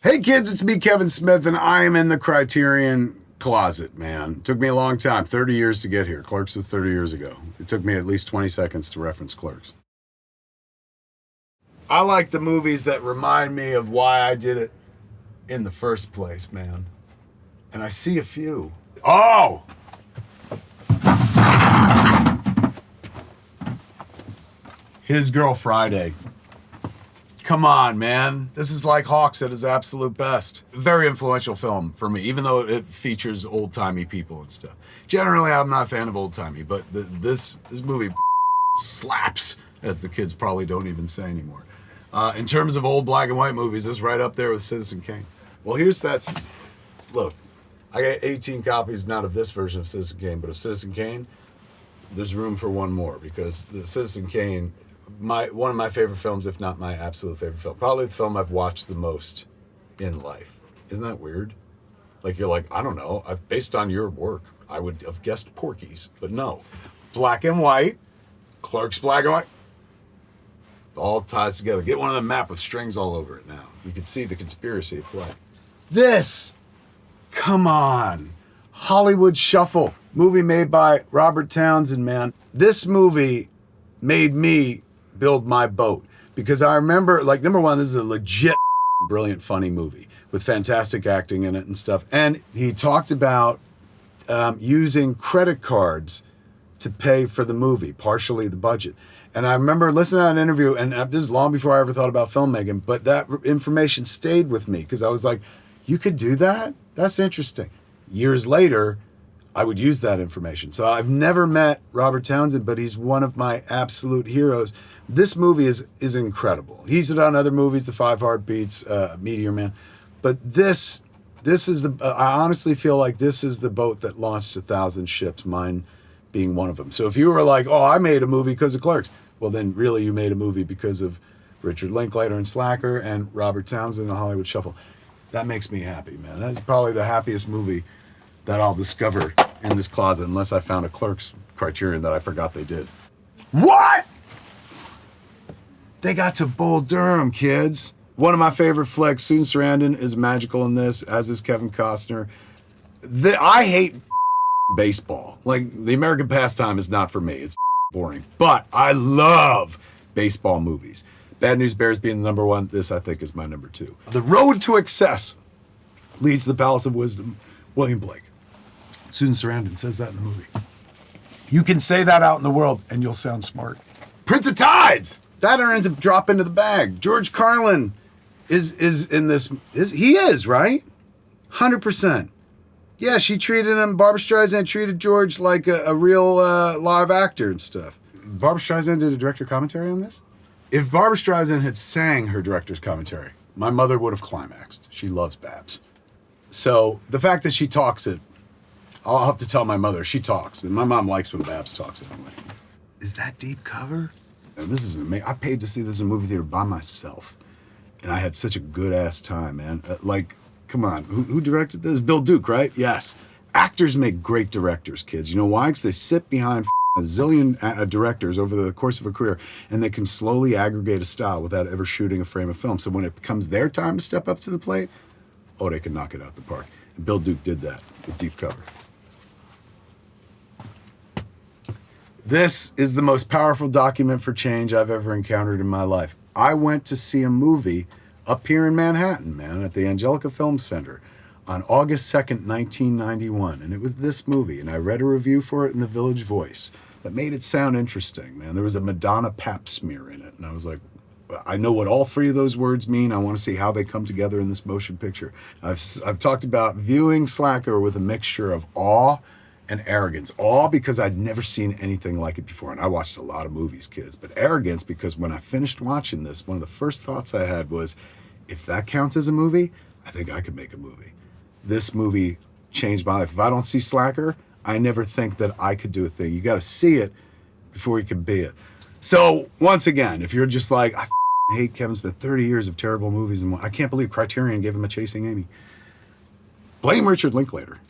Hey kids, it's me, Kevin Smith, and I am in the Criterion closet, man. It took me a long time, 30 years to get here. Clerks was 30 years ago. It took me at least 20 seconds to reference Clerks. I like the movies that remind me of why I did it in the first place, man. And I see a few. Oh! His Girl Friday. Come on, man. This is like Hawks at his absolute best. Very influential film for me, even though it features old-timey people and stuff. Generally, I'm not a fan of old-timey, but this movie slaps, as the kids probably don't even say anymore. In terms of old black and white movies, this is right up there with Citizen Kane. Well, here's that. Look, I got 18 copies, not of this version of Citizen Kane, but of Citizen Kane. There's room for one more, because the Citizen Kane, one of my favorite films, if not my absolute favorite film. Probably the film I've watched the most in life. Isn't that weird? Like, you're like, I don't know. Based on your work, I would have guessed Porky's, but no. Black and white, Clerks black and white. All ties together. Get one of them map with strings all over it now. You can see the conspiracy at play. This, come on. Hollywood Shuffle, movie made by Robert Townsend, man. This movie made me build my boat, because I remember, like, number one, this is a legit brilliant funny movie with fantastic acting in it and stuff. And he talked about using credit cards to pay for the movie, partially the budget. And I remember listening to an interview, and this is long before I ever thought about filmmaking, but that information stayed with me, because I was like, you could do that? That's interesting. Years later, I would use that information. So I've never met Robert Townsend, but he's one of my absolute heroes. This movie is incredible. He's done other movies, The Five Heartbeats, Meteor Man, but this is I honestly feel like this is the boat that launched 1,000 ships, mine being one of them. So if you were like, oh, I made a movie because of Clerks, well, then really you made a movie because of Richard Linklater and Slacker and Robert Townsend and the Hollywood Shuffle. That makes me happy, man. That's probably the happiest movie that I'll discover in this closet, unless I found a Clerks Criterion that I forgot they did. What? They got to Bull Durham, kids. One of my favorite flicks. Susan Sarandon is magical in this, as is Kevin Costner. I hate baseball. Like, the American pastime is not for me. It's boring. But I love baseball movies. Bad News Bears being the number one. This, I think, is my number two. The road to excess leads to the Palace of Wisdom. William Blake. Susan Sarandon says that in the movie. You can say that out in the world and you'll sound smart. Prince of Tides! That ends up dropping into the bag. George Carlin is in this. He is, right? 100%. Yeah, she treated him, Barbra Streisand treated George like a real live actor and stuff. Barbra Streisand did a director commentary on this? If Barbra Streisand had sang her director's commentary, my mother would have climaxed. She loves Babs. So the fact that she talks it, I'll have to tell my mother, she talks. My mom likes when Babs talks anyway. Is that deep cover? And this is amazing. I paid to see this in a movie theater by myself. And I had such a good-ass time, man. Like, come on, who directed this? Bill Duke, right? Yes. Actors make great directors, kids. You know why? Because they sit behind a zillion directors over the course of a career, and they can slowly aggregate a style without ever shooting a frame of film. So when it becomes their time to step up to the plate, oh, they can knock it out the park. And Bill Duke did that with Deep Cover. This is the most powerful document for change I've ever encountered in my life. I went to see a movie up here in Manhattan, man, at the Angelica Film Center on August 2nd, 1991. And it was this movie, and I read a review for it in the Village Voice that made it sound interesting, man. There was a Madonna pap smear in it, and I was like, I know what all three of those words mean. I want to see how they come together in this motion picture. I've talked about viewing Slacker with a mixture of awe and arrogance. Awe because I'd never seen anything like it before, and I watched a lot of movies, kids. But arrogance because when I finished watching this, one of the first thoughts I had was, if that counts as a movie, I think I could make a movie. This movie changed my life. If I don't see Slacker, I never think that I could do a thing. You got to see it before you can be it. So once again, if you're just like, I hate Kevin Smith, 30 years of terrible movies, and I can't believe Criterion gave him a Chasing Amy. Blame Richard Linklater.